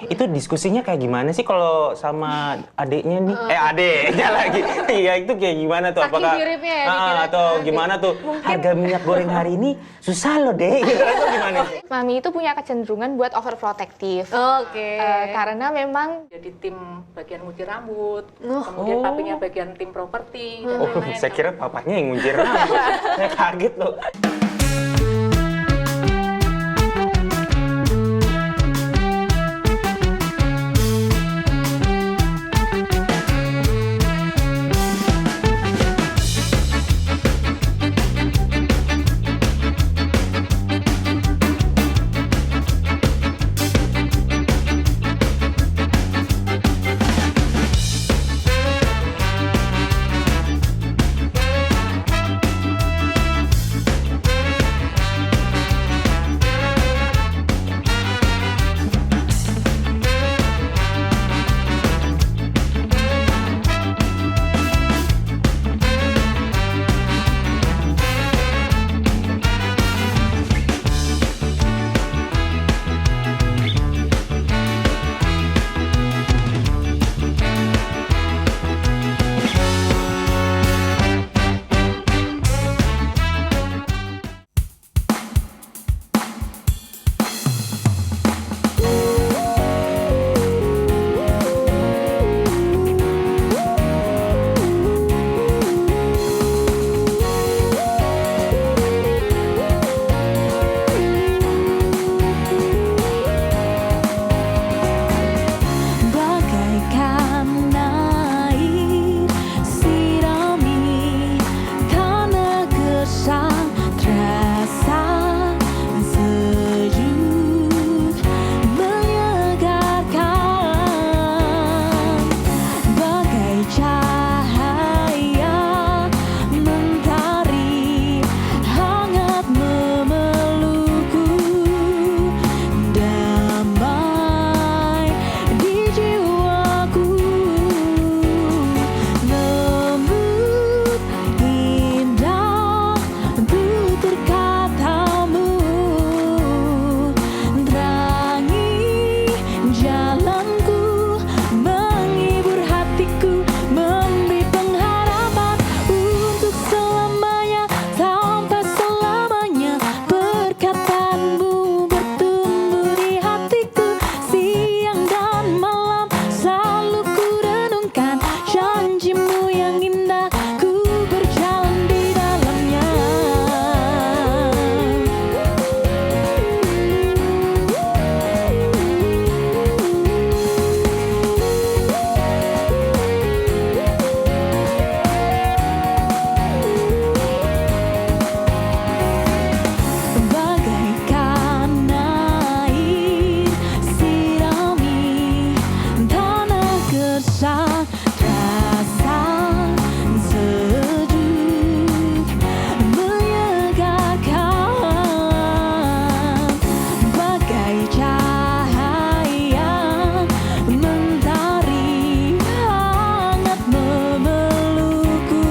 Itu diskusinya kayak gimana sih kalau sama adiknya nih? Adiknya lagi. Iya, itu kayak gimana tuh? Saking Apakah miripnya ya, dikira atau adik. gimana tuh? Harga minyak goreng hari ini susah loh, Dek. Gitu atau gimana sih? Mami itu punya kecenderungan buat overprotective. Oke. Karena memang Jadi tim bagian ngunci rambut, kemudian papinya bagian tim properti dan Oh, lain-lain. saya kira papanya yang ngunjir rambut. Saya kaget loh. Bagaikan air sirami karena gersang terasa sejuk menyegarkan bagai cahaya mentari hangat memelukku damai di jiwaku lembut indah tutur katamu terangi jalanku menghibur hatiku memberi pengharapan untuk selamanya sampai selamanya perkataanmu bertumbuh di hatiku siang dan malam selalu ku renungkan janjimu yang indah ku berjalan di dalamnya. Bagaikan air sirami tanah gersang terasa sejuk menyegarkan bagai cahaya mentari hangat memelukku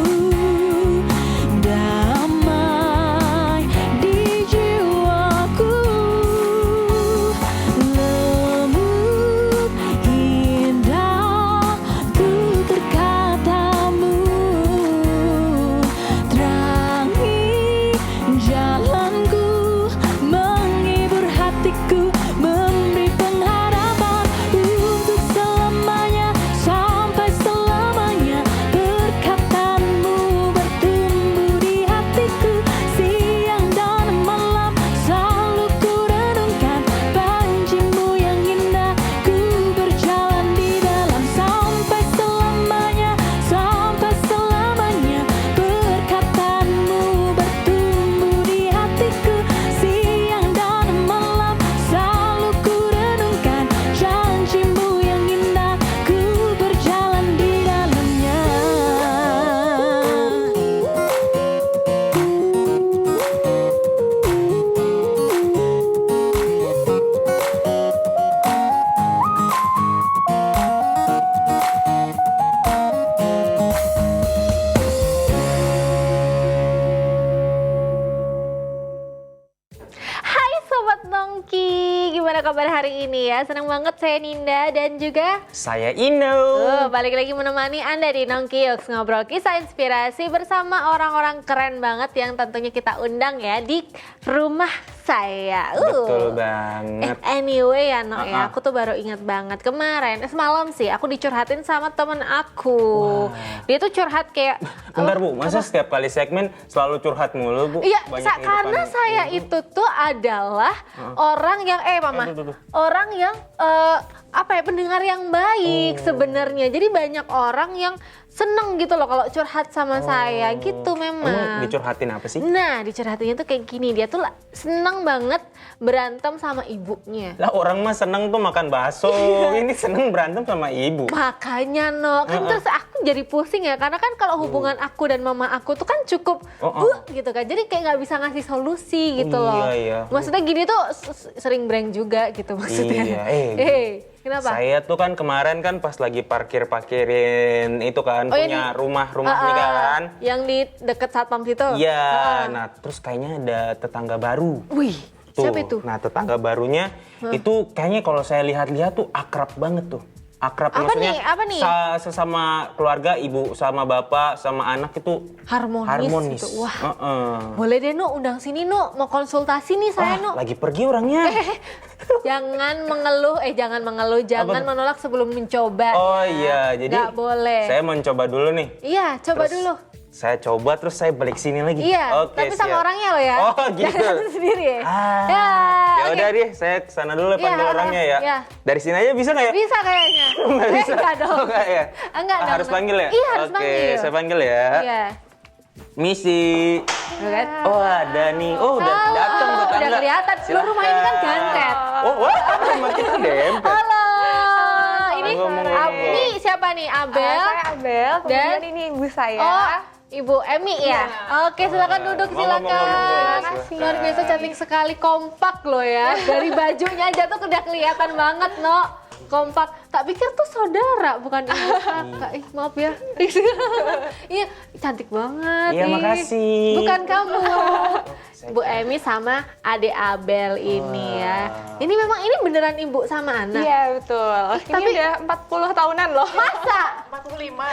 damai di jiwaku lembut indah tutur katamu terangi jalanku menghibur hatiku memberi pengharapan untuk selamanya sampai selamanya perkataanmu bertumbuh di hatiku siang dan malam selalu ku renungkan janjimu yang indah ku berjalan di dalam sampai selamanya perkataanmu bertumbuh di hatiku siang dan malam selalu ku renungkan janjimu yang indah ku berjalan di dalamnya. Hai Sobat Nongki, gimana kabar hari hari ini ya. Senang banget saya Ninda dan juga Saya Ino. balik lagi menemani Anda di Nongkiyoks, ngobrol kisah inspirasi bersama orang-orang keren banget yang tentunya kita undang ya di rumah saya. Betul banget. Anyway ya Nok ya, aku tuh baru ingat banget kemarin, semalam sih aku dicurhatin sama temen aku. Dia tuh curhat kayak, Bentar Bu, masa setiap kali segmen selalu curhat mulu Bu? iya, Banyak kehidupan. karena saya itu tuh adalah orang yang, Mama, orang yang pendengar yang baik sebenarnya. Jadi banyak orang yang seneng gitu loh kalau curhat sama saya gitu memang. Emang dicurhatin apa sih? Nah, dicurhatinnya tuh kayak gini, dia tuh seneng banget berantem sama ibunya. Lah orang mah seneng tuh makan bakso, ini seneng berantem sama ibu. Makanya kan terus aku jadi pusing ya, karena kan kalau hubungan aku dan mama aku tuh kan cukup gitu kan, jadi kayak nggak bisa ngasih solusi gitu loh. Iya. Maksudnya gini tuh sering breng juga gitu maksudnya. Iya. Kenapa? Saya tuh kan kemarin kan pas lagi parkirin itu kan punya rumah nih kan. Yang di deket satpam situ. Iya, nah terus kayaknya ada tetangga baru. Wih, Tuh. siapa itu? Nah tetangga barunya itu kayaknya kalau saya lihat-lihat tuh akrab banget tuh. Akrab Apa maksudnya nih? Apa nih? Sesama keluarga, ibu sama bapak sama anak itu Harmonis gitu. Wah, boleh deh Nu, undang sini Nu, mau konsultasi nih saya Nu. Lagi pergi orangnya. Jangan mengeluh, jangan menolak sebelum mencoba. Oh iya, jadi nggak boleh. saya mau coba dulu nih. Iya, coba Terus dulu. Saya coba terus saya balik sini lagi. Iya, Oke, tapi sama siap. orangnya loh ya. Oh gitu. Jangan sendiri ya. Ya oke. udah deh, saya kesana dulu panggil Iya, orangnya ya. iya. Dari sini aja bisa nggak ya? Bisa kayaknya. Nggak bisa. Enggak dong. Oh, nggak ya? Enggak dong. Harus panggil ya? Iya, harus Oke, panggil. saya panggil ya. Iya. Misi. Tuh kan? Oh ada nih. Oh udah Halo, datang tetangga. udah kelihatan. Lu rumah ini kan jantet. Oh wah, rumah kita dempet. Halo. Ini Ngomong-ngomong. ini siapa nih? Abel. Saya Abel, kemudian Dan- ini ibu saya. Oh, Ibu Emi ya? Oke, silakan duduk, Monggo, silakan. monggo, monggo. Terima kasih. Luar biasa cantik sekali, kompak loh ya. Dari bajunya aja tuh udah kelihatan banget, No. Kompak. Tak pikir tuh saudara, bukan ibu kakak. Maaf ya. Iya, cantik banget. Iya, makasih. Bukan kamu. Bu Emi sama Ade Abel ini ya. Ini memang ini beneran ibu sama anak. Iya betul. Ini Tapi- udah 40 tahunan loh. Masa? 45.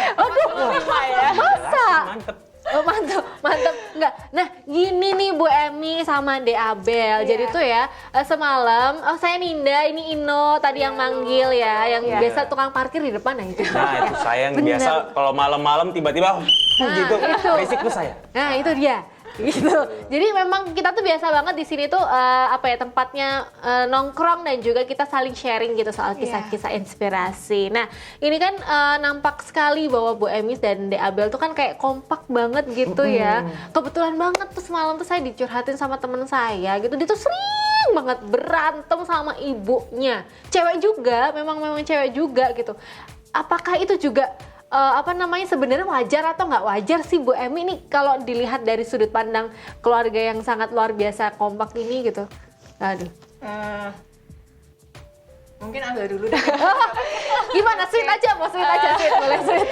Masa? Mantep. Oh mantap, mantap. Enggak. Nah gini nih Bu Emi sama De Abel. Jadi tuh ya semalam, saya Ninda, ini Ino tadi yang manggil ya. Yang biasa tukang parkir di depan, nah itu. Nah itu saya yang Bener. biasa kalau malam-malam tiba-tiba gitu. itu. Berisik tuh saya. Nah itu dia. Gitu. Jadi memang kita tuh biasa banget di sini tuh tempatnya nongkrong dan juga kita saling sharing gitu soal kisah-kisah inspirasi. Nah ini kan nampak sekali bahwa Bu Emis dan De Abel tuh kan kayak kompak banget gitu ya. Kebetulan banget tuh semalam tuh saya dicurhatin sama temen saya gitu. Dia tuh sering banget berantem sama ibunya. Cewek juga, memang cewek juga gitu. Apakah itu juga sebenarnya wajar atau nggak wajar sih Bu Emi nih kalau dilihat dari sudut pandang keluarga yang sangat luar biasa kompak ini gitu. Aduh. Mungkin Abel dulu deh. Gimana? Sweet aja, mau sweet aja, sweet, boleh sweet.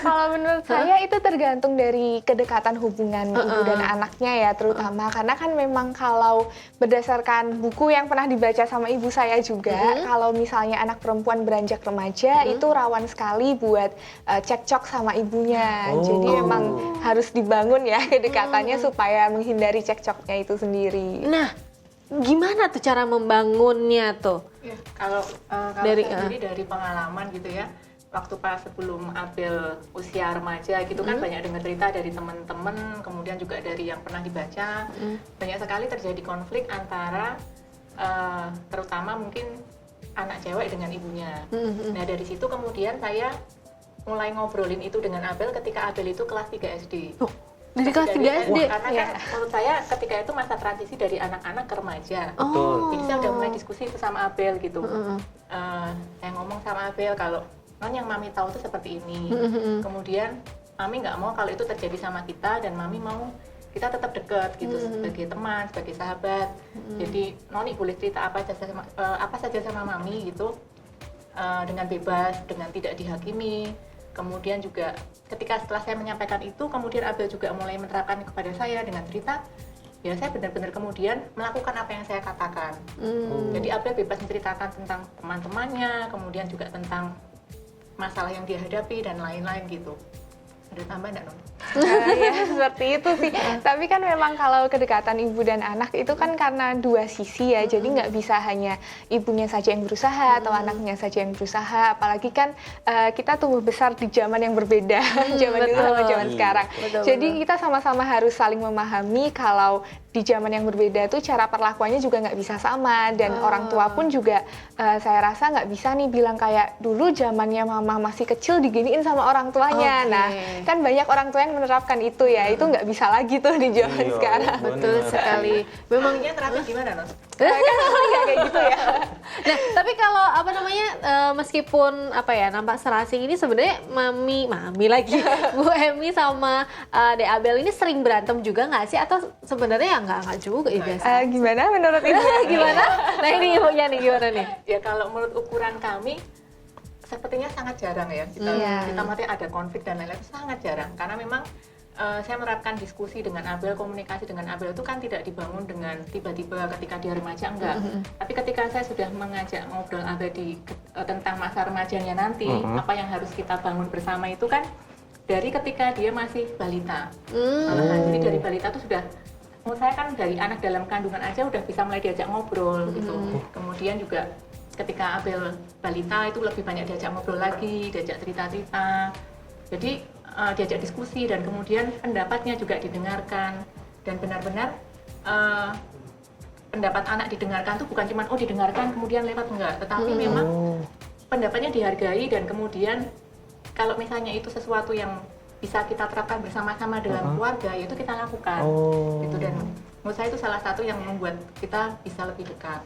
Kalau menurut saya itu tergantung dari kedekatan hubungan ibu dan anaknya ya terutama karena kan memang kalau berdasarkan buku yang pernah dibaca sama ibu saya juga kalau misalnya anak perempuan beranjak remaja itu rawan sekali buat cekcok sama ibunya. Jadi memang harus dibangun ya kedekatannya supaya menghindari cekcoknya itu sendiri. Nah, gimana tuh cara membangunnya tuh? Ya, kalau Dari- saya sendiri dari pengalaman gitu ya, waktu pas sebelum Abel usia remaja gitu kan banyak dengar cerita dari teman-teman, kemudian juga dari yang pernah dibaca, banyak sekali terjadi konflik antara terutama mungkin anak cewek dengan ibunya. Nah dari situ kemudian saya mulai ngobrolin itu dengan Abel ketika Abel itu kelas 3 SD. Dari kelas 3 SD? Karena kan menurut saya ketika itu masa transisi dari anak-anak ke remaja. Oh. Jadi saya udah mulai diskusi itu sama Abel gitu. Saya ngomong sama Abel kalau yang Mami tahu itu seperti ini. Kemudian Mami nggak mau kalau itu terjadi sama kita dan Mami mau kita tetap dekat gitu sebagai teman, sebagai sahabat. Jadi Noni boleh cerita apa saja sama Mami gitu dengan bebas, dengan tidak dihakimi. Kemudian juga ketika setelah saya menyampaikan itu, kemudian Abel juga mulai menerapkan kepada saya dengan cerita, ya saya benar-benar kemudian melakukan apa yang saya katakan. Jadi Abel bebas menceritakan tentang teman-temannya, kemudian juga tentang masalah yang dia hadapi dan lain-lain gitu. Ada tambah nggak, Non? Ya seperti itu sih. Tapi kan memang kalau kedekatan ibu dan anak itu kan karena dua sisi ya. Jadi nggak bisa hanya ibunya saja yang berusaha atau anaknya saja yang berusaha. Apalagi kan kita tumbuh besar di zaman yang berbeda, zaman dulu sama zaman sekarang. Jadi kita sama-sama harus saling memahami kalau di zaman yang berbeda tuh cara perlakuannya juga nggak bisa sama, dan orang tua pun juga saya rasa nggak bisa nih bilang kayak dulu zamannya mama masih kecil diginiin sama orang tuanya. Nah kan banyak orang tua yang menerapkan itu ya, itu nggak bisa lagi tuh di zaman sekarang. Betul sekali. Memang Memangnya terapnya gimana, Non? Kan nggak kayak gitu ya. Nah, tapi kalau apa namanya meskipun apa ya nampak serasi ini sebenarnya mami lagi Bu Emi sama Dek Abel ini sering berantem juga nggak sih, atau sebenarnya ya nggak juga ya biasa? Gimana menurut ibu? Gimana? Nah ini ibunya nih gimana nih? Ya kalau menurut ukuran kami sepertinya sangat jarang ya kita mati ada konflik dan lain-lain, sangat jarang karena memang saya menerapkan diskusi dengan Abel, komunikasi dengan Abel itu kan tidak dibangun dengan tiba-tiba ketika dia remaja, enggak. Tapi ketika saya sudah mengajak ngobrol Abel tentang masa remajanya nanti, apa yang harus kita bangun bersama itu kan dari ketika dia masih balita. Jadi dari balita itu sudah, menurut saya kan dari anak dalam kandungan aja udah bisa mulai diajak ngobrol gitu. Kemudian juga ketika Abel balita itu lebih banyak diajak ngobrol lagi, diajak cerita-cerita. Jadi diajak diskusi dan kemudian pendapatnya juga didengarkan, dan benar-benar pendapat anak didengarkan tuh bukan cuma didengarkan kemudian lewat, enggak, tetapi memang pendapatnya dihargai, dan kemudian kalau misalnya itu sesuatu yang bisa kita terapkan bersama-sama dalam keluarga, yaitu kita lakukan gitu. Dan menurut saya itu salah satu yang membuat kita bisa lebih dekat.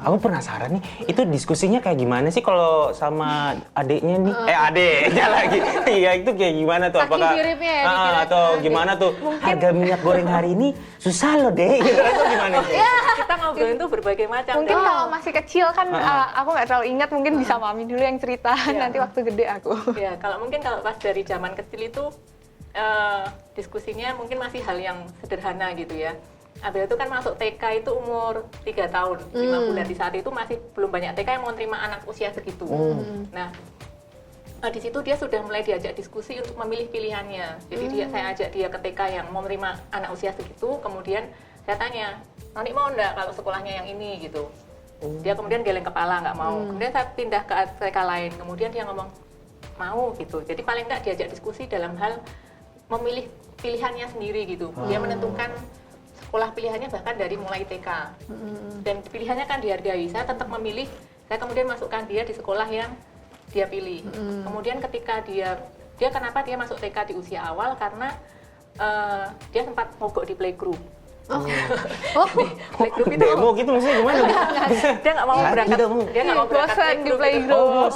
Aku penasaran nih, itu diskusinya kayak gimana sih kalau sama adiknya nih? Adiknya lagi. Iya, itu kayak gimana tuh? Saking miripnya ya, dikira atau gimana tuh? Harga minyak goreng hari ini susah loh, Dek. Gitu atau gimana sih? Kita ngobrolin tuh berbagai macam. Mungkin kalau masih kecil kan aku nggak terlalu ingat, mungkin bisa mami dulu yang cerita, nanti waktu gede aku. Ya, kalau pas dari zaman kecil itu diskusinya mungkin masih hal yang sederhana gitu ya. Abel itu kan masuk TK itu umur 3 tahun, 5 bulan. Di saat itu masih belum banyak TK yang mau terima anak usia segitu. Nah, di situ dia sudah mulai diajak diskusi untuk memilih pilihannya. Jadi saya ajak dia ke TK yang mau menerima anak usia segitu, kemudian saya tanya, "Noni mau enggak kalau sekolahnya yang ini?" gitu. Dia kemudian geleng kepala, nggak mau. Kemudian saya pindah ke TK lain, kemudian dia ngomong, "Mau," gitu. Jadi paling enggak diajak diskusi dalam hal memilih pilihannya sendiri gitu. Dia menentukan sekolah pilihannya bahkan dari mulai TK. Dan pilihannya kan dihargai. Saya tetap memilih, saya kemudian masukkan dia di sekolah yang dia pilih. Kemudian ketika dia kenapa dia masuk TK di usia awal, karena dia sempat mogok di playgroup. Playgroup itu demo gitu maksudnya gimana? Dia nggak mau berangkat, dia nggak mau berangkat Bosan di playgroup.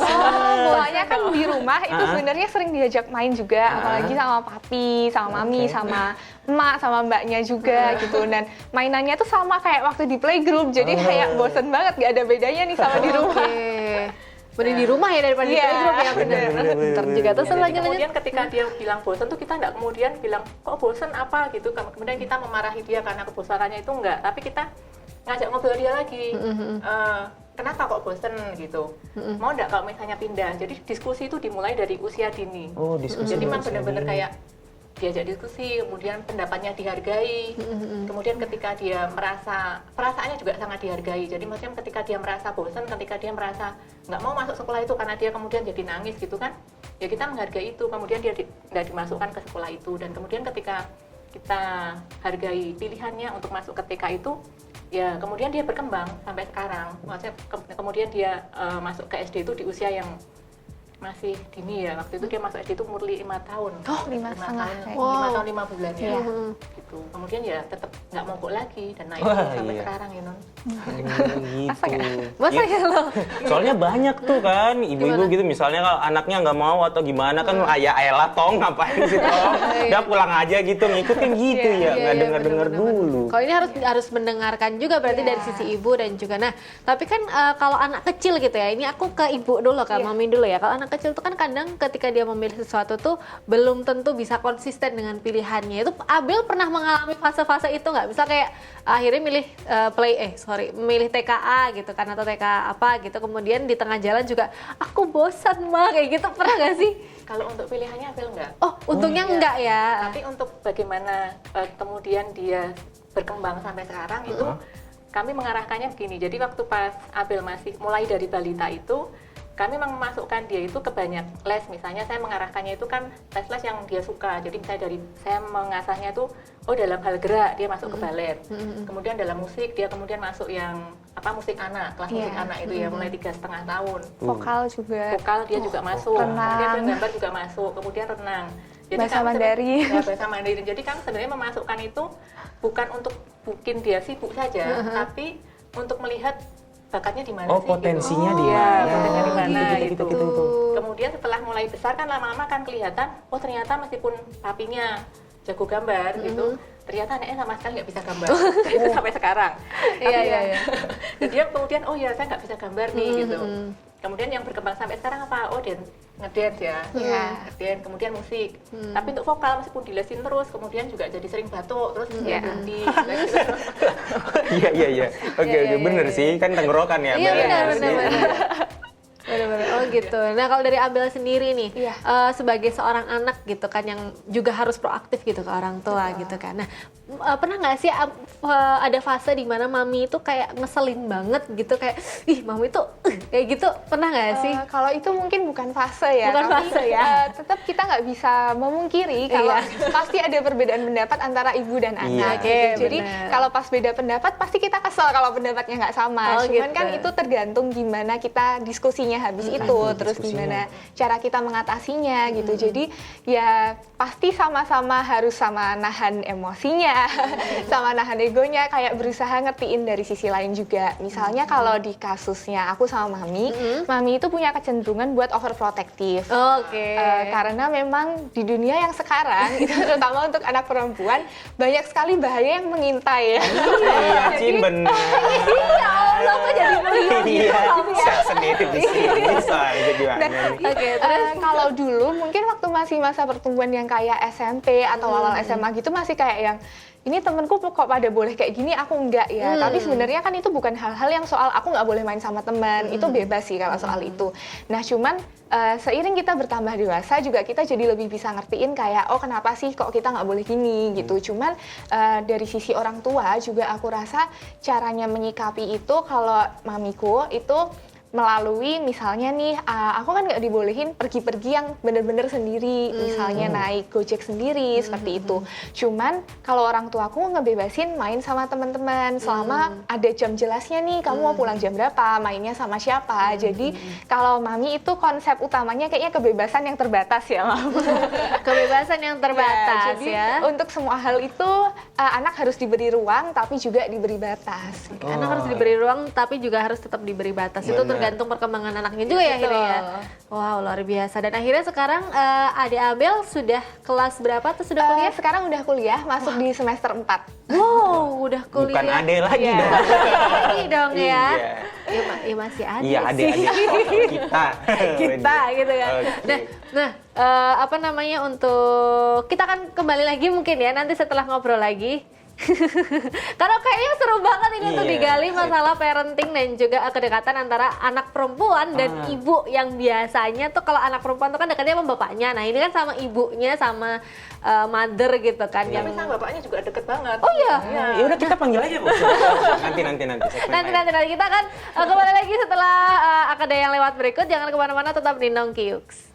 Soalnya kan di rumah itu sebenarnya sering diajak main juga, apalagi sama papi, sama mami, sama emak, sama mbaknya juga gitu. Dan mainannya tuh sama kayak waktu di playgroup, jadi kayak bosan banget, nggak ada bedanya nih sama di rumah. Mending di rumah ya daripada di playgroup ya, bener juga. Terus kemudian ketika dia bilang bosan tuh kita nggak kemudian bilang kok bosan apa gitu, kemudian kita memarahi dia karena kebosanannya itu, enggak, tapi kita ngajak ngobrol dia lagi, kenapa kok bosan gitu, mau nggak kalau misalnya pindah. Jadi diskusi itu dimulai dari usia dini. Jadi memang benar-benar kayak diajak diskusi, kemudian pendapatnya dihargai, kemudian ketika dia merasa, perasaannya juga sangat dihargai. Jadi maksudnya ketika dia merasa bosan, ketika dia merasa nggak mau masuk sekolah itu karena dia kemudian jadi nangis gitu kan, ya kita menghargai itu, kemudian dia nggak dimasukkan ke sekolah itu. Dan kemudian ketika kita hargai pilihannya untuk masuk ke TK itu, ya kemudian dia berkembang sampai sekarang. Maksudnya kemudian dia masuk ke SD itu di usia yang masih dini ya. Waktu itu dia masuk SD itu umur 5 tahun. 5,5. 5 tahun 5 bulan ya. Gitu. Kemudian ya tetap nggak mogok lagi dan naik sampai sekarang ya, Non. Gitu. masa ya lo? Soalnya banyak tuh kan ibu-ibu gitu, misalnya kalau anaknya nggak mau atau gimana kan, ayah elah tong ngapain sih tong, udah pulang aja gitu, ngikutin gitu ya, nggak dengar dulu. Kalau ini harus mendengarkan juga berarti dari sisi ibu dan juga. Nah, tapi kan kalau anak kecil gitu ya, ini aku ke ibu dulu, ke mami dulu ya. Kalau anak anak kecil tuh kan kadang ketika dia memilih sesuatu tuh belum tentu bisa konsisten dengan pilihannya. Itu Abel pernah mengalami fase-fase itu nggak? Misal kayak akhirnya milih TKA gitu kan, atau TK apa gitu, kemudian di tengah jalan juga aku bosan mah kayak gitu, pernah nggak sih? Kalau untuk pilihannya Abel enggak. Oh, untungnya enggak ya. Tapi untuk bagaimana kemudian dia berkembang sampai sekarang itu kami mengarahkannya begini. Jadi waktu pas Abel masih mulai dari balita itu, kami memasukkan dia itu ke banyak les. Misalnya saya mengarahkannya itu kan les-les yang dia suka. Jadi misalnya dari saya mengasahnya itu, dalam hal gerak dia masuk ke balet. Kemudian dalam musik dia kemudian masuk yang musik anak, kelas musik anak itu ya mulai 3,5 tahun. Vokal juga. Vokal dia juga masuk. Renang. Kemudian gambar juga masuk. Kemudian renang. Jadi Bahasa Mandarin. Bahasa Mandarin. Jadi kami sebenarnya memasukkan itu bukan untuk bikin dia sibuk saja, tapi untuk melihat bakatnya di mana sih? Potensinya gitu. di mana? Ya, potensinya di mana gitu. gitu. Kemudian setelah mulai besar kan lama-lama kan kelihatan, ternyata meskipun papinya jago gambar gitu, ternyata anaknya sama sekali nggak bisa gambar. Itu sampai sekarang. Iya. Dan dia kemudian, saya nggak bisa gambar nih gitu. Kemudian yang berkembang sampai sekarang apa? Dia ngedance ya, ngedance, kemudian musik. Tapi untuk vokal meskipun dilesin terus, kemudian juga jadi sering batuk, terus berhenti. Iya. Oke, bener sih, kan tenggorokan ya. Iya, Abel. benar. Benar-benar. Oh gitu. Nah kalau dari Abel sendiri nih, sebagai seorang anak gitu kan yang juga harus proaktif gitu ke orang tua gitu kan. Nah pernah nggak sih ada fase di mana mami itu kayak ngeselin banget gitu, kayak mami itu kayak gitu, pernah nggak sih? Kalau itu mungkin bukan fase ya, Bukan tapi fase ya. Tetap kita nggak bisa memungkiri kalau pasti ada perbedaan pendapat antara ibu dan anak. Oke, Jadi benar. kalau pas beda pendapat pasti kita kesel kalau pendapatnya nggak sama. Oh, Cuman gitu. kan itu tergantung gimana kita diskusinya habis itu, terus gimana cara kita mengatasinya gitu. Jadi ya pasti sama-sama harus sama nahan emosinya, sama nahan egonya, kayak berusaha ngertiin dari sisi lain juga. Misalnya kalau di kasusnya aku sama Mami itu punya kecenderungan buat overprotective. Oke. Karena memang di dunia yang sekarang, itu terutama untuk anak perempuan, banyak sekali bahaya yang mengintai ya. Iya, Cin, bener. Ya Allah, kok jadi melihat gitu Iya, kamu ya? saya sendiri di sini. Bisa aja gimana nih. Oke, terus Kalau dulu mungkin waktu masih masa pertumbuhan yang kayak SMP atau awal SMA gitu masih kayak yang ini temenku kok pada boleh kayak gini, aku enggak ya. Tapi sebenarnya kan itu bukan hal-hal yang soal aku nggak boleh main sama teman. Itu bebas sih kalau soal itu. Nah cuman seiring kita bertambah dewasa juga kita jadi lebih bisa ngertiin kayak kenapa sih kok kita nggak boleh gini gitu. Cuman dari sisi orang tua juga aku rasa caranya menyikapi itu kalau mamiku itu melalui misalnya nih, aku kan nggak dibolehin pergi-pergi yang bener-bener sendiri, misalnya naik Gojek sendiri, seperti itu. Cuman kalau orang tuaku ngebebasin main sama teman-teman, selama ada jam jelasnya nih, kamu mau pulang jam berapa, mainnya sama siapa. Jadi kalau mami itu konsep utamanya kayaknya kebebasan yang terbatas ya, Mam. kebebasan yang terbatas Jadi ya. untuk semua hal itu anak harus diberi ruang, tapi juga diberi batas. Anak harus diberi ruang tapi juga harus tetap diberi batas. Itu tergantung perkembangan anaknya juga ya akhirnya ya. Wow, luar biasa. Dan akhirnya sekarang adik Abel sudah kelas berapa tuh, sudah kuliah? Sekarang udah kuliah, masuk di semester 4. Wow, udah kuliah. Bukan ade lagi Iya. dong. Lagi dong ya. Iya. Ya masih ada Iya, sih. adik-adik kita. Kita gitu kan. Oke. Nah, apa namanya, untuk kita kan kembali lagi mungkin ya nanti setelah ngobrol lagi. Karena kayaknya seru banget ini untuk Iya. digali masalah parenting dan juga kedekatan antara anak perempuan dan ibu, yang biasanya tuh kalau anak perempuan tuh kan dekatnya sama bapaknya. Nah ini kan sama ibunya, sama mother gitu kan. Tapi sama bapaknya juga deket banget. Oh iya. Ya udah kita panggil aja, Bu. Nanti. Nanti kita kan kembali lagi setelah akada yang lewat berikut. Jangan kemana-mana, tetap di Nongkiux.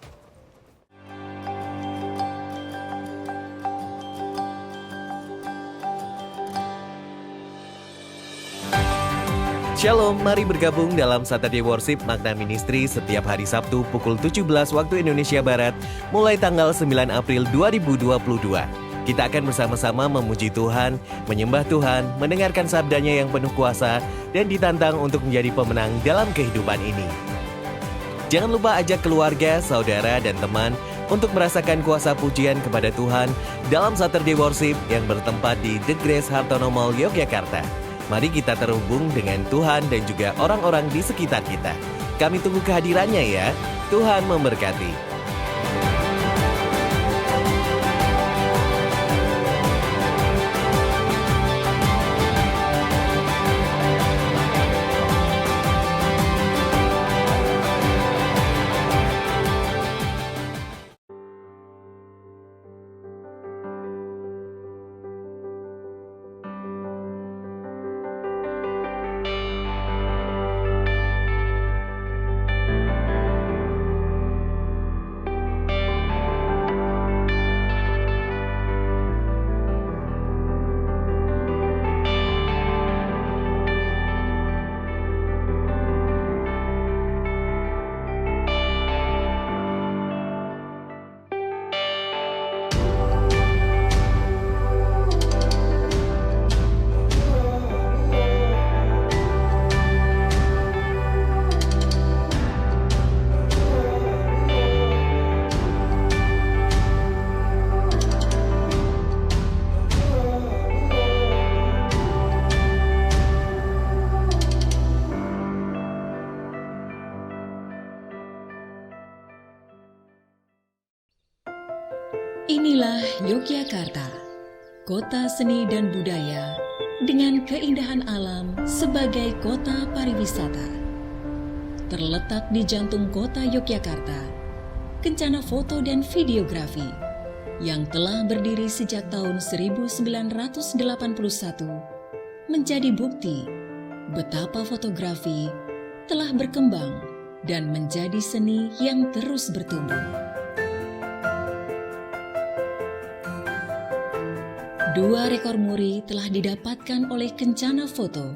Shalom, mari bergabung dalam Saturday Worship Magna Ministry setiap hari Sabtu pukul 17 waktu Indonesia Barat mulai tanggal 9 April 2022. Kita akan bersama-sama memuji Tuhan, menyembah Tuhan, mendengarkan sabdanya yang penuh kuasa, dan ditantang untuk menjadi pemenang dalam kehidupan ini. Jangan lupa ajak keluarga, saudara, dan teman untuk merasakan kuasa pujian kepada Tuhan dalam Saturday Worship yang bertempat di The Grace Hartono Mall, Yogyakarta. Mari kita terhubung dengan Tuhan dan juga orang-orang di sekitar kita. Kami tunggu kehadirannya ya. Tuhan memberkati. Inilah Yogyakarta, kota seni dan budaya dengan keindahan alam sebagai kota pariwisata. Terletak di jantung kota Yogyakarta, Kencana Foto dan Videografi yang telah berdiri sejak tahun 1981 menjadi bukti betapa fotografi telah berkembang dan menjadi seni yang terus bertumbuh. 2 rekor muri telah didapatkan oleh Kencana Foto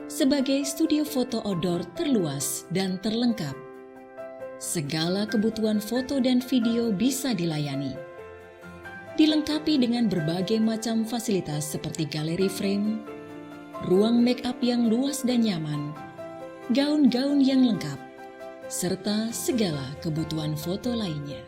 sebagai studio foto outdoor terluas dan terlengkap. Segala kebutuhan foto dan video bisa dilayani. Dilengkapi dengan berbagai macam fasilitas seperti galeri frame, ruang make up yang luas dan nyaman, gaun-gaun yang lengkap, serta segala kebutuhan foto lainnya.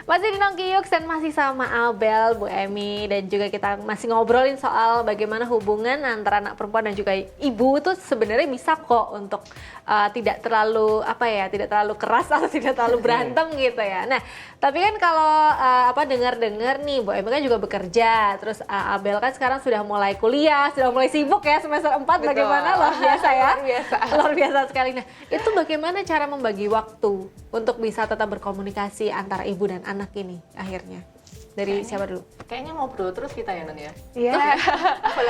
Masih di Nongki Yuks dan masih sama Abel, Bu Emi, dan juga kita masih ngobrolin soal bagaimana hubungan antara anak perempuan dan juga ibu itu sebenarnya bisa kok untuk tidak terlalu tidak terlalu keras atau tidak terlalu berantem gitu ya. Nah, tapi kan kalau dengar-dengar nih Bu Emi kan juga bekerja, terus Abel kan sekarang sudah mulai kuliah, sudah mulai sibuk ya semester 4. Betul. Bagaimana? Luar biasa ya. Luar Luar biasa sekali. Nah, itu bagaimana cara membagi waktu untuk bisa tetap berkomunikasi antara ibu dan anak ini akhirnya? Dari siapa dulu? Kayaknya ngobrol terus kita ya, Nun ya. Iya.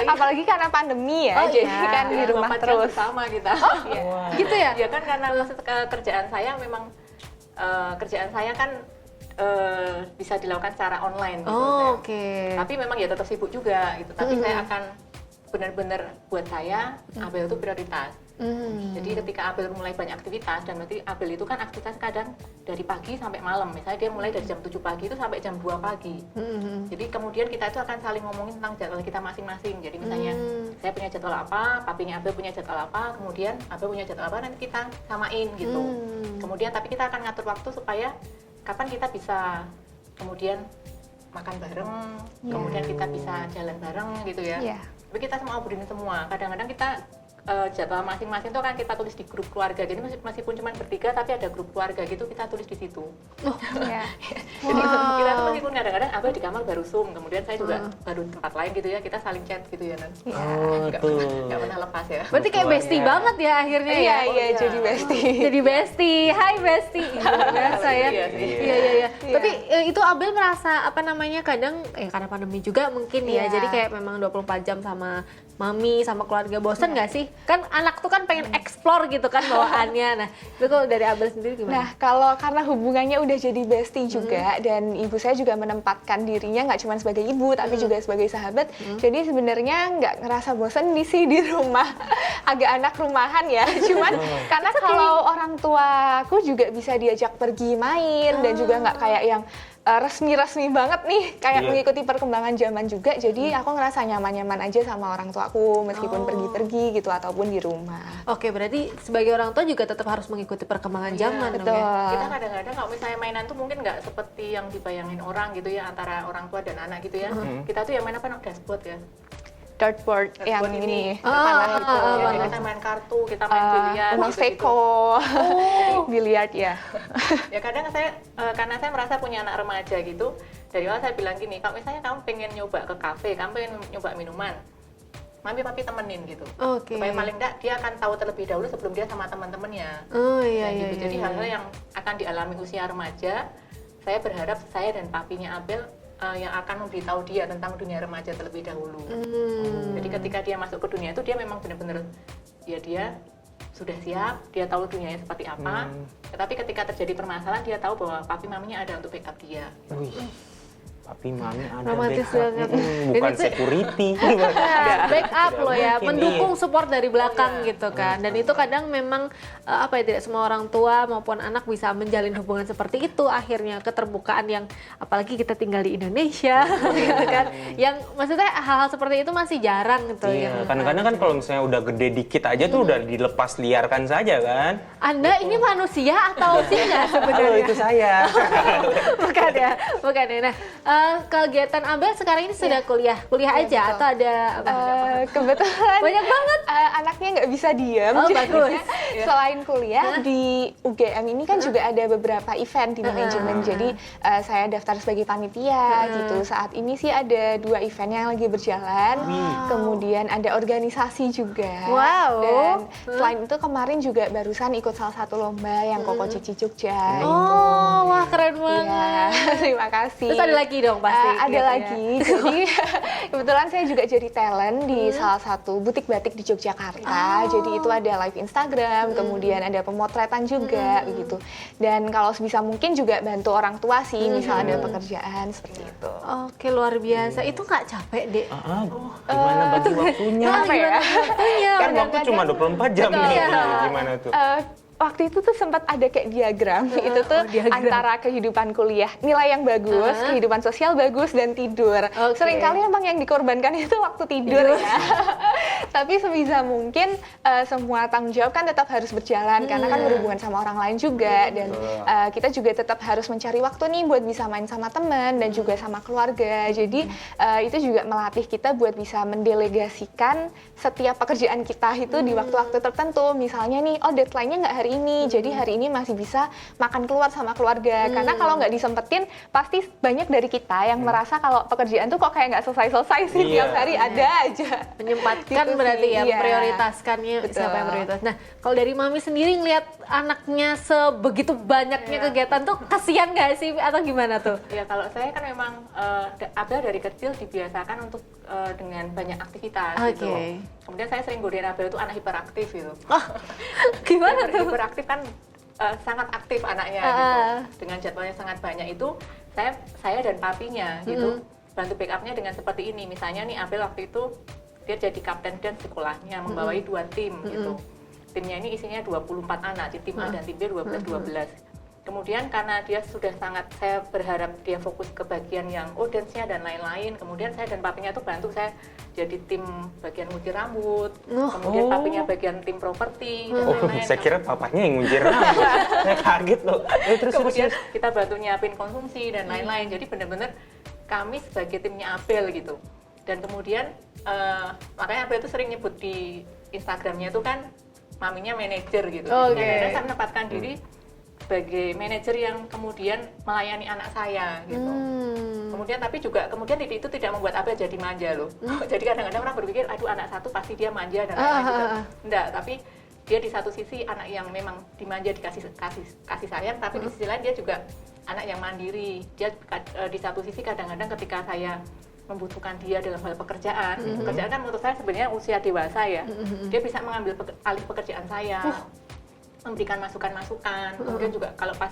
Apalagi karena pandemi ya, jadi kan di rumah 24 jam terus. bersama kita. Iya. Gitu ya? Ya kan karena maksud kerjaan saya memang kerjaan saya kan bisa dilakukan secara online gitu. Oh, oke. Tapi memang ya tetap sibuk juga gitu. Tapi saya akan benar-benar buat saya Abel itu prioritas. Jadi ketika Abel mulai banyak aktivitas, dan berarti Abel itu kan aktivitas kadang dari pagi sampai malam. Misalnya dia mulai dari jam 7 pagi itu sampai jam 2 pagi. Jadi kemudian kita itu akan saling ngomongin tentang jadwal kita masing-masing. Jadi misalnya saya punya jadwal apa, papinya Abel punya jadwal apa, kemudian Abel punya jadwal apa, nanti kita samain gitu. Kemudian tapi kita akan ngatur waktu supaya kapan kita bisa kemudian makan bareng, kemudian kita bisa jalan bareng gitu ya. Iya. Tapi kita semua obrolin semua. Kadang-kadang kita jadwal masing-masing itu kan kita tulis di grup keluarga. Jadi meskipun cuma bertiga tapi ada grup keluarga gitu, kita tulis di situ. Iya. Jadi kita tuh meskipun kadang-kadang Abel di kamar baru Zoom, kemudian saya juga baru di tempat lain gitu ya, kita saling chat gitu ya, Nan. Oh, tuh. Nggak pernah lepas ya. Berarti kayak bestie banget ya akhirnya ya? Iya, jadi bestie. Jadi bestie, hai bestie. Luar biasa ya. Iya. Tapi itu Abel merasa kadang karena pandemi juga mungkin ya. Iya. Jadi kayak memang 24 jam sama mami, sama keluarga, bosan nggak sih? Kan anak tuh kan pengen explore gitu kan bawaannya. Nah, itu kalau dari Abel sendiri gimana? Nah, kalau karena hubungannya udah jadi bestie juga, dan ibu saya juga menempatkan dirinya nggak cuma sebagai ibu, tapi juga sebagai sahabat. Jadi sebenarnya nggak ngerasa bosan di rumah. Agak anak rumahan ya. Cuman karena kalau orang tuaku juga bisa diajak pergi main, dan juga nggak kayak yang resmi-resmi banget nih, kayak mengikuti perkembangan zaman juga. Jadi aku ngerasa nyaman-nyaman aja sama orang tuaku meskipun pergi-pergi gitu ataupun di rumah. Oke, berarti sebagai orang tua juga tetap harus mengikuti perkembangan zaman dong betul. ya? Kita kadang-kadang kalau misalnya mainan tuh mungkin nggak seperti yang dibayangin orang gitu ya, antara orang tua dan anak gitu ya. Kita tuh yang main apa, dashboard ya. dartboard yang Dartboard ini, Ah, panah itu. Jadi kita main kartu, kita main biliar. Uno gitu-gitu. seko, biliar ya. Ya kadang saya karena saya merasa punya anak remaja gitu, dari awal saya bilang gini, kalau misalnya kamu pengen nyoba ke kafe, kamu pengen nyoba minuman, mami papi temenin gitu. Oke. Supaya paling enggak dia akan tahu terlebih dahulu sebelum dia sama teman-temannya. Oh iya Kayak iya. gitu. iya, Jadi iya. hal-hal yang akan dialami usia remaja, saya berharap saya dan papinya Abel yang akan memberitahu dia tentang dunia remaja terlebih dahulu. Jadi ketika dia masuk ke dunia itu dia memang benar-benar ya dia sudah siap, dia tahu dunianya seperti apa. Tetapi ketika terjadi permasalahan dia tahu bahwa papi maminya ada untuk backup dia. Wih, papi mami ada Romantis backup. banget. Bukan Ini tuh- security. Nah, backup Tidak loh ya, mungkin, mendukung iya. support dari belakang gitu kan. Dan itu kadang memang apa ya, tidak semua orang tua maupun anak bisa menjalin hubungan seperti itu. Akhirnya keterbukaan yang apalagi kita tinggal di Indonesia gitu kan. Yang maksudnya hal-hal seperti itu masih jarang gitu Iya, ya. kadang-kadang kan kalau misalnya udah gede dikit aja tuh udah dilepas liarkan saja kan. Anda ini manusia atau singa Halo, sebenarnya? itu saya. Bukan ya, bukan ya. Nah, kegiatan Abel sekarang ini sudah kuliah aja betul. atau ada apa? Kebetulan Banyak banget. anaknya nggak bisa diam. Oh, jadinya bagus. Selain kuliah di UGM ini kan juga ada beberapa event di manajemen. Jadi saya daftar sebagai panitia gitu. Saat ini sih ada 2 event yang lagi berjalan. Kemudian ada organisasi juga. Wow. Dan selain itu kemarin juga barusan ikut salah satu lomba yang Koko Cici Jogja. Oh, wah keren banget. Iya, terima kasih. Terus ada lagi dong pasti. Ada kegiatannya. lagi. Jadi kebetulan saya juga jadi talent di salah satu butik batik di Yogyakarta. Jadi itu ada live Instagram, kemudian ada pemotretan juga begitu. Dan kalau sebisa mungkin juga bantu orang tua sih, misal ada pekerjaan seperti itu. Oke, luar biasa. Itu nggak capek, Dek? Gimana bagi waktunya? Apa ya? Waktunya. Kan waktu cuma 24 jam nih. Gimana tuh? Waktu itu tuh sempat ada kayak diagram, itu tuh diagram. antara kehidupan kuliah, nilai yang bagus, kehidupan sosial bagus, dan tidur. Oke. Seringkali emang yang dikorbankan itu waktu tidur ya. Tapi sebisa mungkin semua tanggung jawab kan tetap harus berjalan, karena kan berhubungan sama orang lain juga, dan kita juga tetap harus mencari waktu nih buat bisa main sama teman dan juga sama keluarga. Jadi itu juga melatih kita buat bisa mendelegasikan setiap pekerjaan kita itu di waktu-waktu tertentu. Misalnya nih, oh deadline-nya nggak hari ini, jadi hari ini masih bisa makan keluar sama keluarga. Karena kalau nggak disempetin, pasti banyak dari kita yang merasa kalau pekerjaan tuh kok kayak nggak selesai-selesai sih, Iya. tiap hari ada aja. Menyempatkan Gitu berarti sih, ya, iya. prioritaskannya Betul. siapa yang prioritas. Nah, kalau dari Mami sendiri ngeliat anaknya sebegitu banyaknya kegiatan tuh kasihan nggak sih atau gimana tuh? Ya kalau saya kan memang Abel dari kecil dibiasakan untuk dengan banyak aktivitas gitu. Oke. Kemudian saya sering godain Abel itu anak hiperaktif gitu. Gimana tuh? Hiperaktif kan sangat aktif anaknya gitu. Dengan jadwalnya sangat banyak itu saya dan papinya gitu bantu backupnya dengan seperti ini. Misalnya nih Abel waktu itu dia jadi kapten dan sekolahnya membawai 2 tim gitu. Timnya ini isinya 24 anak, tim A dan tim B 12. Kemudian karena dia sudah sangat, saya berharap dia fokus ke bagian yang dance-nya dan lain-lain. Kemudian saya dan papinya tuh bantu saya jadi tim bagian ngunci rambut. Kemudian papinya bagian tim properti dan lain-lain. Saya kira papanya yang ngunjir rambut. Saya kaget loh. Terus Kemudian kita bantu nyiapin konsumsi dan lain-lain. Jadi benar-benar kami sebagai timnya Abel gitu. Dan kemudian makanya Abel tuh sering nyebut di Instagramnya itu kan maminya manajer gitu. Oke. Dan saya menempatkan diri sebagai manajer yang kemudian melayani anak saya gitu. Kemudian tapi juga kemudian itu tidak membuat Abel jadi manja loh. Jadi kadang-kadang orang berpikir aduh anak satu pasti dia manja dan lain-lain gitu. Enggak, tapi dia di satu sisi anak yang memang dimanja dikasih kasih sayang, tapi di sisi lain dia juga anak yang mandiri. Dia di satu sisi kadang-kadang ketika saya membutuhkan dia dalam hal pekerjaan, pekerjaan kan menurut saya sebenarnya usia dewasa ya, dia bisa mengambil alih pekerjaan saya, memberikan masukan-masukan, kemudian juga kalau pas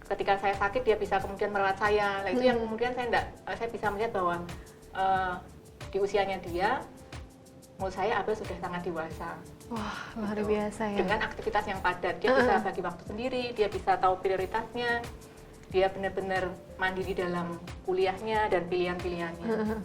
ketika saya sakit dia bisa kemudian merawat saya, nah itu yang kemudian saya bisa melihat bahwa di usianya dia, menurut saya Abel sudah sangat dewasa. Wah, luar biasa ya. Dengan aktivitas yang padat, dia bisa bagi waktu sendiri, dia bisa tahu prioritasnya, dia benar-benar mandiri dalam kuliahnya dan pilihan-pilihannya.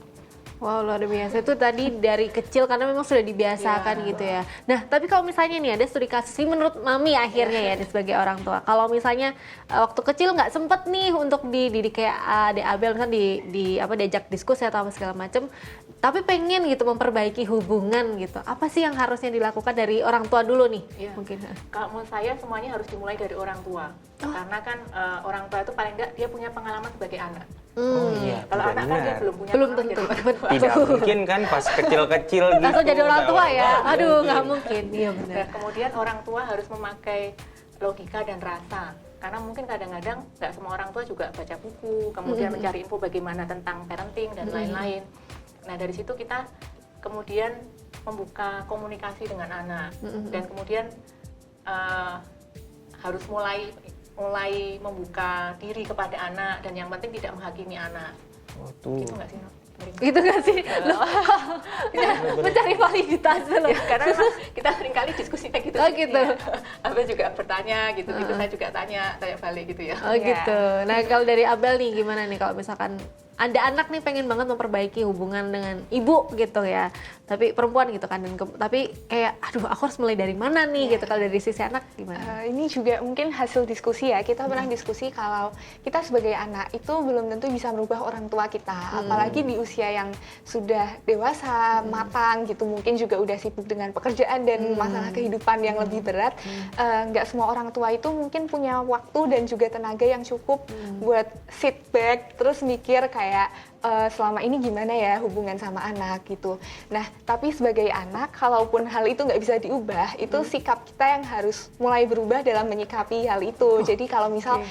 Wow, luar biasa. Itu tadi dari kecil karena memang sudah dibiasakan gitu ya. Nah, tapi kalau misalnya nih ada studi kasus ini menurut Mami akhirnya ya sebagai orang tua. Kalau misalnya waktu kecil nggak sempet nih untuk dididik kayak Adek Abel misalnya diajak diskusi atau apa segala macam, tapi pengen gitu memperbaiki hubungan gitu. Apa sih yang harusnya dilakukan dari orang tua dulu nih? Iya. Mungkin. Kalau menurut saya semuanya harus dimulai dari orang tua. Karena kan orang tua itu paling enggak dia punya pengalaman sebagai anak. Oh iya, Kalau tidak anak kan dia benar. belum punya Belum pengalaman tentu. jadi orang tua. Tidak mungkin kan pas kecil-kecil gitu. Langsung jadi orang tua ya. Nggak Aduh, mungkin. nggak mungkin. Iya benar. Dan kemudian orang tua harus memakai logika dan rasa. Karena mungkin kadang-kadang nggak semua orang tua juga baca buku, kemudian mencari info bagaimana tentang parenting dan lain-lain. Nah dari situ kita kemudian membuka komunikasi dengan anak dan kemudian harus mulai membuka diri kepada anak dan yang penting tidak menghakimi anak. Waduh. Gitu nggak sih, Nok? Gitu nggak sih? Mencari validitas loh. Ya, karena memang kita seringkali diskusi kayak gitu. Oh, gitu. Abel juga bertanya gitu-gitu, saya juga tanya balik gitu ya. Oh gitu. Nah kalau dari Abel nih gimana nih kalau misalkan ada anak nih pengen banget memperbaiki hubungan dengan ibu gitu ya, tapi perempuan gitu kan, tapi kayak aduh aku harus mulai dari mana nih gitu, kalau dari sisi anak gimana? Ini juga mungkin hasil diskusi ya, kita pernah diskusi kalau kita sebagai anak itu belum tentu bisa merubah orang tua kita, apalagi di usia yang sudah dewasa, matang gitu, mungkin juga udah sibuk dengan pekerjaan dan masalah kehidupan yang lebih berat. Nggak semua orang tua itu mungkin punya waktu dan juga tenaga yang cukup buat sit back terus mikir kayak selama ini gimana ya hubungan sama anak gitu. Nah, tapi sebagai anak, kalaupun hal itu nggak bisa diubah, itu sikap kita yang harus mulai berubah dalam menyikapi hal itu. Jadi kalau misal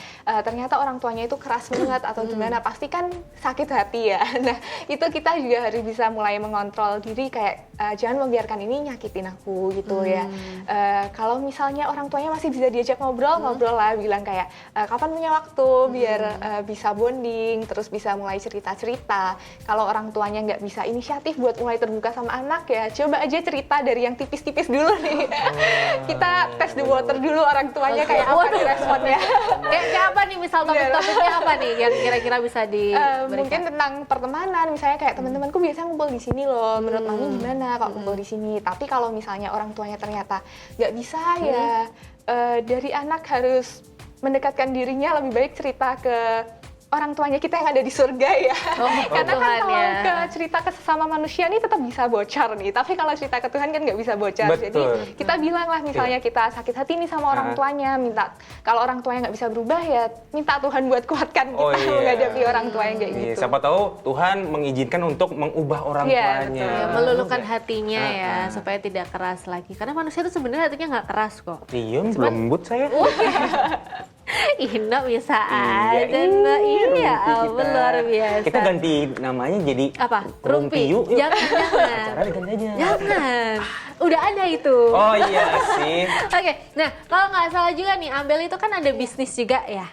ternyata orang tuanya itu keras banget atau gimana, pasti kan sakit hati ya. Nah, itu kita juga harus bisa mulai mengontrol diri kayak jangan membiarkan ini nyakitin aku gitu ya. Kalau misalnya orang tuanya masih bisa diajak ngobrol lah, bilang kayak kapan punya waktu biar bisa bonding, terus bisa mulai cerita-cerita. Kalau orang tuanya nggak bisa inisiatif buat mulai terbuka sama anak ya, coba aja cerita dari yang tipis-tipis dulu nih. Kita test the water dulu orang tuanya kayak apa nih responnya. Kayak apa nih misal topik-topiknya apa nih yang kira-kira bisa diberikan? Mungkin tentang pertemanan, misalnya kayak teman-temanku biasa ngumpul di sini loh, menurut mami gimana kalau ngumpul di sini. Tapi kalau misalnya orang tuanya ternyata nggak bisa ya, dari anak harus mendekatkan dirinya, lebih baik cerita ke orang tuanya kita yang ada di surga ya. Karena kan Tuhan, kalau ya. ke cerita ke sesama manusia nih tetap bisa bocor nih. Tapi kalau cerita ke Tuhan kan nggak bisa bocor. Betul. Jadi kita bilang lah misalnya kita sakit hati nih sama orang tuanya, minta kalau orang tuanya nggak bisa berubah ya minta Tuhan buat kuatkan kita menghadapi orang tua yang kayak Iya, gitu. siapa tahu Tuhan mengizinkan untuk mengubah orang Iya, tuanya. Ya, meluluhkan hatinya ya supaya tidak keras lagi. Karena manusia itu sebenarnya hatinya nggak keras kok. Iya, lembut saya. Ina bisa Iya, aja. Nah, iya, Rumpi ampun kita. luar biasa. Kita ganti namanya jadi Apa? Rumpi yuk. Jangan. Acara diganti aja. Jangan. Udah ada itu. Oh iya sih. Oke, nah kalau nggak salah juga nih, Ambel itu kan ada bisnis juga ya?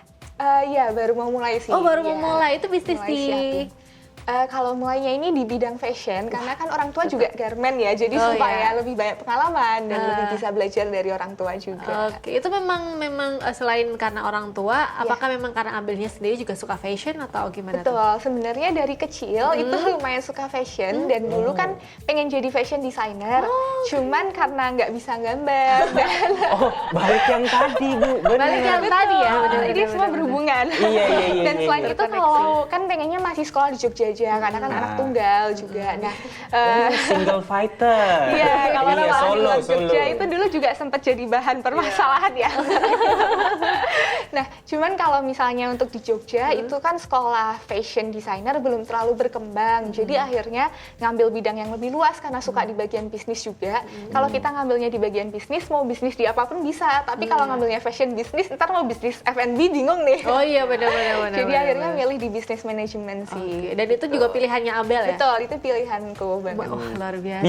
Iya, baru mau mulai sih. Oh baru Iya. mau mulai, itu bisnis Mulai di... siapin. Kalau mulainya ini di bidang fashion, karena kan orang tua juga garment ya, jadi Oh, supaya iya. lebih banyak pengalaman dan lebih bisa belajar dari orang tua juga. Oke, itu memang selain karena orang tua, apakah memang karena Ambelnya sendiri juga suka fashion atau gimana tuh? Betul, sebenarnya dari kecil itu lumayan suka fashion dan dulu kan pengen jadi fashion designer, cuman karena nggak bisa gambar dan Oh, balik yang tadi, Bu. Benar. Balik yang tadi ya, benar, ini semua berhubungan. Iya. Dan selain iya. itu kalau kan pengennya masih sekolah di Jogja aja, karena kan anak tunggal juga. Nah, Single fighter. iya, kalau Iya, nama solo. Jogja itu dulu juga sempat jadi bahan permasalahan ya. Nah, cuman kalau misalnya untuk di Jogja itu kan sekolah fashion designer belum terlalu berkembang. Jadi akhirnya ngambil bidang yang lebih luas karena suka di bagian bisnis juga. Kalau kita ngambilnya di bagian bisnis, mau bisnis di apapun bisa. Tapi kalau ngambilnya fashion bisnis, ntar mau bisnis F&B bingung nih. Oh iya benar-benar. Jadi akhirnya milih di bisnis manajemen sih. Oke, dan itu juga pilihannya Abel ya? Betul, itu pilihanku banget. Wah, luar biasa.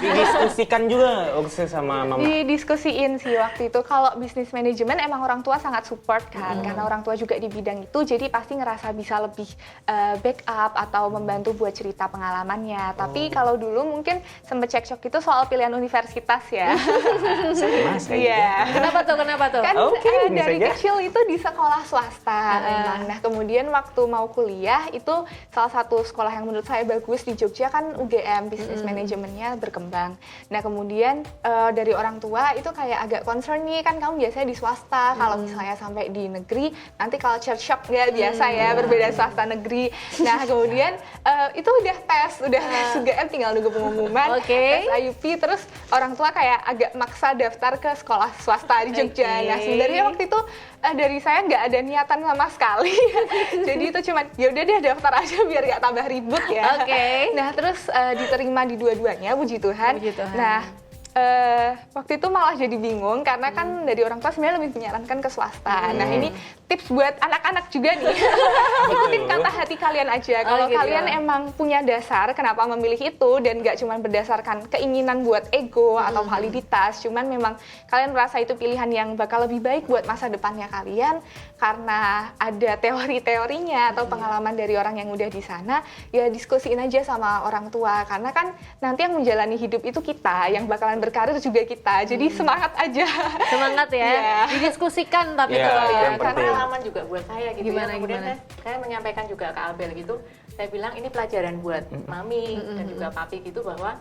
Didiskusikan juga waktu sama mama. Didiskusiin sih waktu itu. Kalau bisnis manajemen emang orang tua sangat support kan, karena orang tua juga di bidang itu, jadi pasti ngerasa bisa lebih backup atau membantu buat cerita pengalamannya. Tapi kalau dulu mungkin sempet cekcok itu soal pilihan universitas ya. Sama saya Iya. juga. Kenapa tuh? Kan teknis dari aja. kecil itu di sekolah swasta memang. Nah kemudian waktu mau kuliah itu salah satu sekolah yang menurut saya bagus di Jogja kan UGM, bisnis manajemennya berkembang. Nah kemudian dari orang tua itu kayak agak concern nih, kan kamu biasanya di swasta, kalau misalnya sampai di negeri nanti culture shock nggak biasa ya, berbeda swasta negeri. Nah kemudian itu udah tes UGM, tinggal nunggu pengumuman, tes IUP, terus orang tua kayak agak maksa daftar ke sekolah swasta di Jogja. Nah sebenarnya waktu itu dari saya nggak ada niatan sama sekali. Jadi itu cuma ya udah deh daftar aja biar nggak tambah ribut ya. Nah terus diterima di dua-duanya, puji Tuhan. Nah waktu itu malah jadi bingung karena kan dari orang tua sebenarnya lebih menyarankan ke swasta. Nah ini tips buat anak-anak juga nih. Ikutin kata hati kalian aja. Kalau kalian emang punya dasar kenapa memilih itu dan nggak cuma berdasarkan keinginan buat ego atau validitas, cuman memang kalian merasa itu pilihan yang bakal lebih baik buat masa depannya kalian karena ada teori-teorinya atau pengalaman dari orang yang udah di sana, ya diskusiin aja sama orang tua karena kan nanti yang menjalani hidup itu kita, yang bakalan berkarir juga kita. Jadi semangat aja. Semangat ya. Didiskusikan tapi yang penting. Pengalaman juga buat saya gitu. Kemudian saya menyampaikan juga ke Abel gitu. Saya bilang ini pelajaran buat mami dan juga papi gitu, bahwa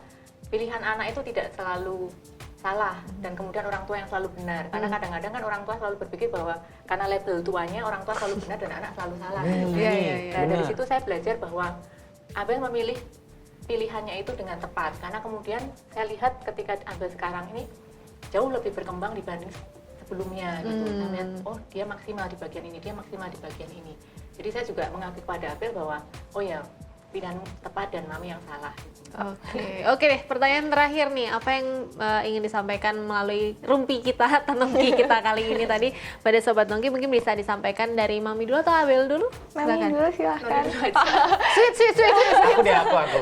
pilihan anak itu tidak selalu salah dan kemudian orang tua yang selalu benar. Karena kadang-kadang kan orang tua selalu berpikir bahwa karena label tuanya orang tua selalu benar dan anak selalu salah. Nah dari situ saya belajar bahwa Abel memilih pilihannya itu dengan tepat, karena kemudian saya lihat ketika Abel sekarang ini jauh lebih berkembang dibanding sebelumnya gitu. Saya lihat, oh dia maksimal di bagian ini, dia maksimal di bagian ini. Jadi saya juga mengakui pada Abel bahwa oh ya pilihan tepat dan mami yang salah. Oke deh, pertanyaan terakhir nih, apa yang ingin disampaikan melalui rumpi kita, tanamki kita kali ini tadi pada Sobat Nongki, mungkin bisa disampaikan dari Mami dulu atau Abel dulu? Mami dulu silahkan. Sweet. Aku.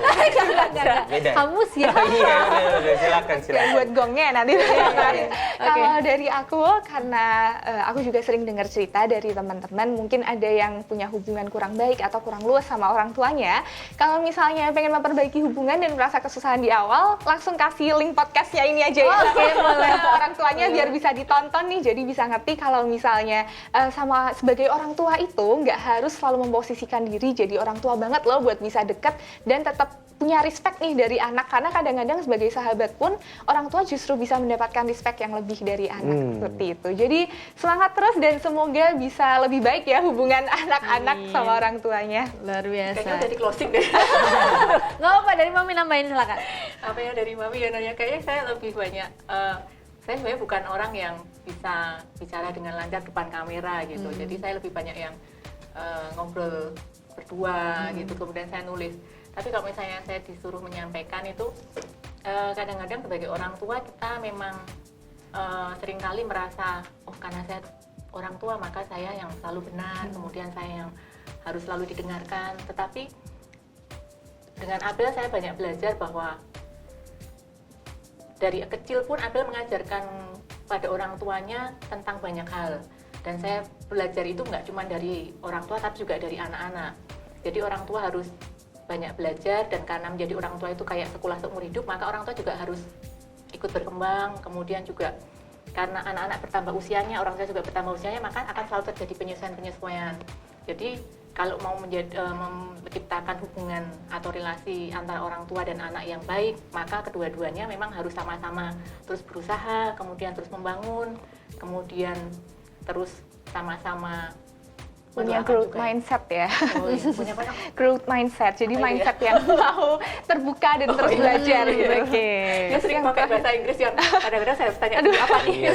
Beda. Kamus ya? Iya, udah silakan. Buat gongnya nanti. Kalau dari aku, karena aku juga sering dengar cerita dari teman-teman, mungkin ada yang punya hubungan kurang baik atau kurang luas sama orang tuanya. Kalau misalnya pengen memperbaiki hubungan dan merasa kesusahan di awal, langsung kasih link podcastnya ini aja ya. Boleh. Orang tuanya biar bisa ditonton nih, jadi bisa ngerti kalau misalnya sama sebagai orang tua itu nggak harus selalu memposisikan diri jadi orang tua banget loh buat bisa deket dan tetap punya respect nih dari anak, karena kadang-kadang sebagai sahabat pun orang tua justru bisa mendapatkan respect yang lebih dari anak seperti itu. Jadi semangat terus dan semoga bisa lebih baik ya hubungan anak-anak sama orang tuanya. Luar biasa. Kayaknya udah di closing deh. Nggak apa-apa, dari Mami nambahin silakan. Apa ya dari Mami ya nanya, kayaknya saya lebih banyak saya sebenarnya bukan orang yang bisa bicara dengan lancar depan kamera gitu. Jadi saya lebih banyak yang ngobrol berdua gitu, kemudian saya nulis. Tapi kalau misalnya saya disuruh menyampaikan itu, kadang-kadang sebagai orang tua kita memang seringkali merasa, oh karena saya orang tua maka saya yang selalu benar, kemudian saya yang harus selalu didengarkan. Tetapi dengan Abel saya banyak belajar bahwa dari kecil pun Abel mengajarkan pada orang tuanya tentang banyak hal. Dan saya belajar itu nggak cuma dari orang tua tapi juga dari anak-anak. Jadi orang tua harus banyak belajar, dan karena menjadi orang tua itu kayak sekolah seumur hidup, maka orang tua juga harus ikut berkembang. Kemudian juga karena anak-anak bertambah usianya, orang tua juga bertambah usianya, maka akan selalu terjadi penyesuaian-penyesuaian. Jadi kalau mau menciptakan hubungan atau relasi antara orang tua dan anak yang baik, maka kedua-duanya memang harus sama-sama terus berusaha, kemudian terus membangun, kemudian terus sama-sama punya growth mindset ya. Oh, iya. Punya apa? Growth mindset, jadi mindset yang mau terbuka dan terus belajar gitu. Dia sering pakai bahasa Inggris yang kadang-kadang saya harus tanya apa nih.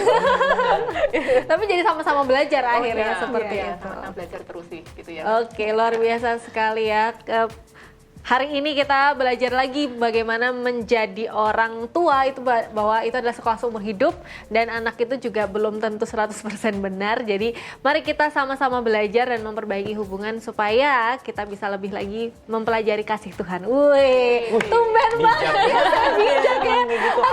Tapi jadi sama-sama belajar akhirnya seperti itu. Sama-sama belajar terus sih gitu ya. Oke, luar biasa sekali ya. Hari ini kita belajar lagi bagaimana menjadi orang tua, itu bahwa itu adalah sekolah seumur hidup dan anak itu juga belum tentu 100% benar. Jadi mari kita sama-sama belajar dan memperbaiki hubungan supaya kita bisa lebih lagi mempelajari kasih Tuhan. Wih, tumben banget. Bijak ya.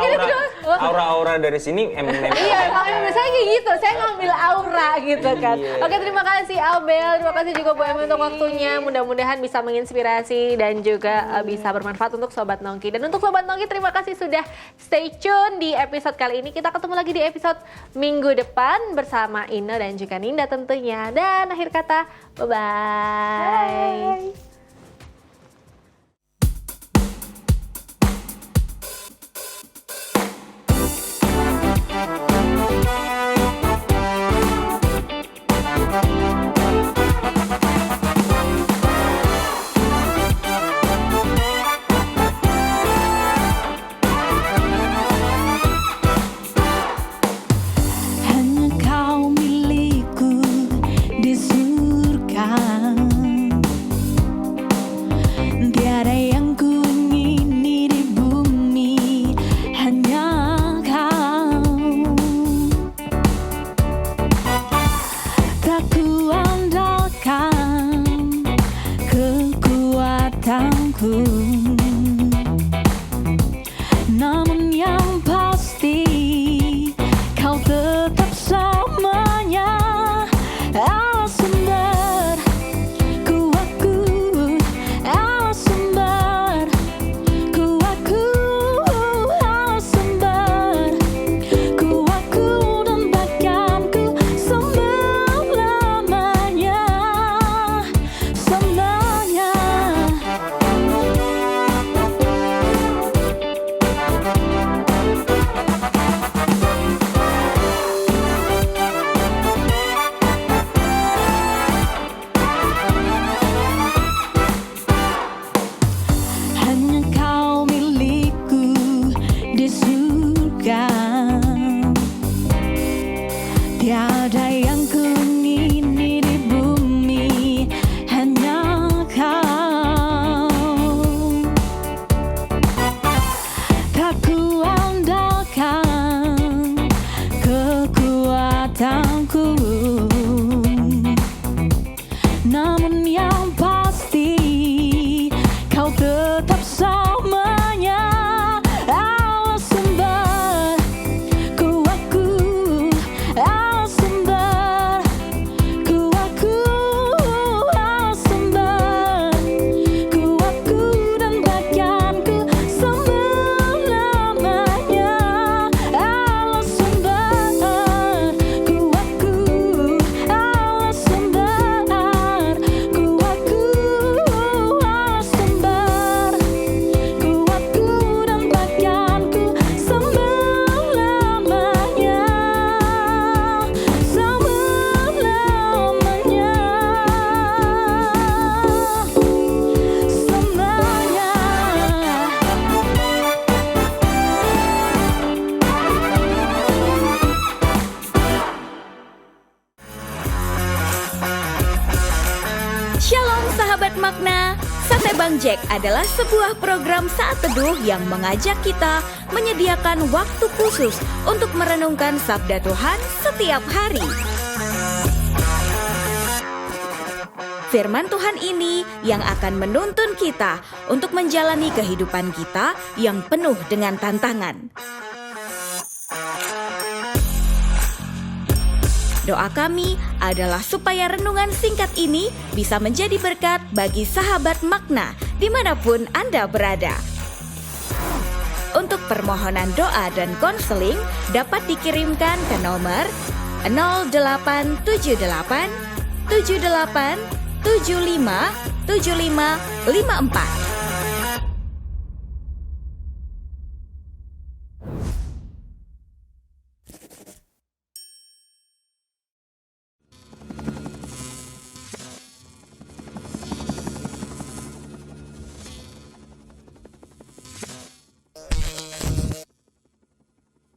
Gitu, aura-aura dari sini Iya, makanya biasanya kayak gitu. Saya ngambil aura gitu kan. Oke, terima kasih Abel, terima kasih juga Bu Emi untuk waktunya. Mudah-mudahan bisa menginspirasi dan dan juga bisa bermanfaat untuk Sobat Nongki. Dan untuk Sobat Nongki, terima kasih sudah stay tune di episode kali ini. Kita ketemu lagi di episode minggu depan bersama Ine dan juga Ninda tentunya. Dan akhir kata, bye-bye. Bye. Namun yang pasti kau tetap selamanya sumber kuatku, sumber kuatku, sumber kuatku dan bagianku selamanya, selamanya. Hanya kau milikku di surga, tiada yang kuingini di bumi, hanya kau. Tak kuandalkan kekuatanku, namun yang pasti kau tetap selamanya sumber kuatku, sumber kuatku, sumber kuatku dan bagianku selamanya, sumber kuatku, sumber kuatku, sumber kuatku dan bagianku selamanya, Shalom sahabat makna, Sate Bang Jack adalah sebuah program saat teduh yang mengajak kita menyediakan waktu khusus untuk merenungkan sabda Tuhan setiap hari. Firman Tuhan ini yang akan menuntun kita untuk menjalani kehidupan kita yang penuh dengan tantangan. Doa kami adalah supaya renungan singkat ini bisa menjadi berkat bagi sahabat makna dimanapun Anda berada. Untuk permohonan doa dan konseling dapat dikirimkan ke nomor 0878 78 75 75 54.